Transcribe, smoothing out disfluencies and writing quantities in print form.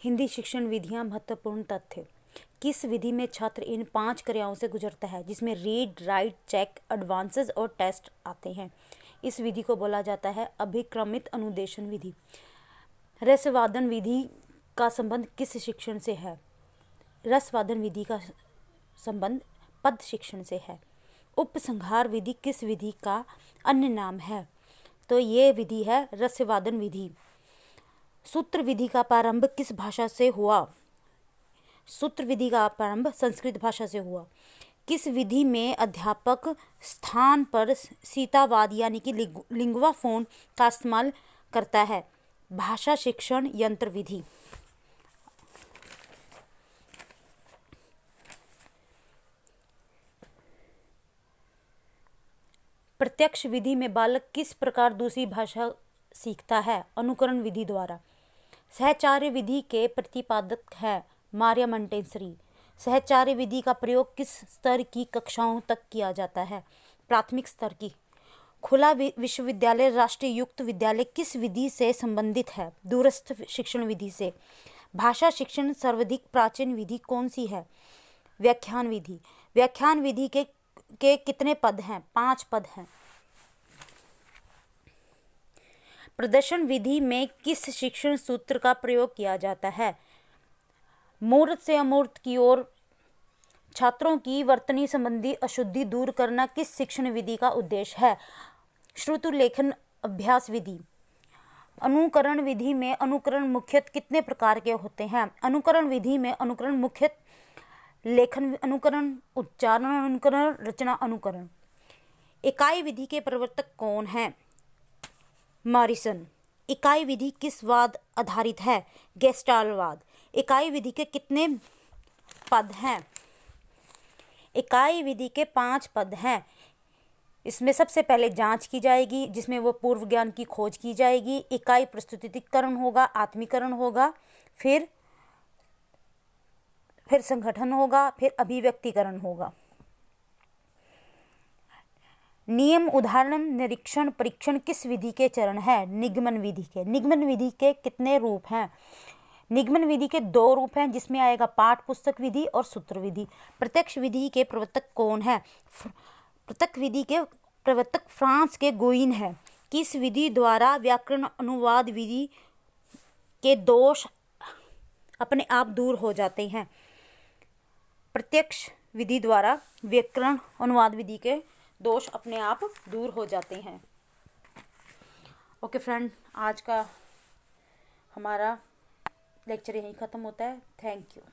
हिंदी शिक्षण विधियां महत्वपूर्ण तथ्य। किस विधि में छात्र इन 5 क्रियाओं से गुजरता है, जिसमें रीड, राइट, चेक, एडवांसेस और टेस्ट आते हैं। इस विधि को बोला जाता है अभिक्रमित अनुदेशन विधि। रसवादन विधि का संबंध किस शिक्षण से है? रसवादन विधि का संबंध पद शिक्षण से है। उपसंहार विधि किस विधि का अन्य नाम है? तो ये विधि है रसवादन विधि। सूत्र विधि का प्रारंभ किस भाषा से हुआ? सूत्र विधि का प्रारंभ संस्कृत भाषा से हुआ। किस विधि में अध्यापक स्थान पर सीतावाद यानी कि लिंगुआ फोन का इस्तेमाल करता है? भाषा शिक्षण यंत्र विधि। प्रत्यक्ष विधि में बालक किस प्रकार दूसरी भाषा सीखता है? अनुकरण विधि द्वारा। सहचार्य विधि के प्रतिपादक है मारिया मोंटेसरी। सहचार्य विधि का प्रयोग किस स्तर की कक्षाओं तक किया जाता है? प्राथमिक स्तर की। खुला विश्वविद्यालय राष्ट्रीय युक्त विद्यालय किस विधि से संबंधित है? दूरस्थ शिक्षण विधि से। भाषा शिक्षण सर्वाधिक प्राचीन विधि कौन सी है? व्याख्यान विधि। व्याख्यान विधि के कितने पद हैं? 5 पद हैं। प्रदर्शन विधि में किस शिक्षण सूत्र का प्रयोग किया जाता है? मूर्त से अमूर्त की ओर छात्रों की वर्तनी संबंधी अशुद्धि दूर करना किस शिक्षण विधि का उद्देश्य है? श्रुतिलेखन अभ्यास विधि। अनुकरण विधि में अनुकरण मुख्यतः कितने प्रकार के होते हैं? अनुकरण विधि में अनुकरण मुख्यतः लेखन अनुकरण, उच्चारण अनुकरण, रचना अनुकरण। इकाई विधि के प्रवर्तक कौन हैं? मॉरिसन। इकाई विधि किस वाद आधारित है? गेस्टाल्टवाद। इकाई विधि के कितने पद हैं? इकाई विधि के 5 पद हैं। इसमें सबसे पहले जांच की जाएगी, जिसमें वो पूर्व ज्ञान की खोज की जाएगी। इकाई प्रस्तुतिकरण होगा, आत्मीकरण होगा, फिर संगठन होगा, फिर अभिव्यक्तिकरण होगा। नियम, उदाहरण, निरीक्षण, परीक्षण किस विधि के चरण है? निगमन विधि के। निगमन विधि के कितने रूप हैं? निगमन विधि के 2 रूप हैं, जिसमें आएगा पाठ पुस्तक विधि और सूत्र विधि। प्रत्यक्ष विधि के प्रवर्तक कौन है? प्रत्यक्ष विधि के प्रवर्तक फ्रांस के गोइन है। किस विधि द्वारा व्याकरण अनुवाद विधि के दोष अपने आप दूर हो जाते हैं? प्रत्यक्ष विधि द्वारा व्याकरण अनुवाद विधि के दोष अपने आप दूर हो जाते हैं। ओके फ्रेंड, आज का हमारा लेक्चर यहीं ख़त्म होता है। Thank you.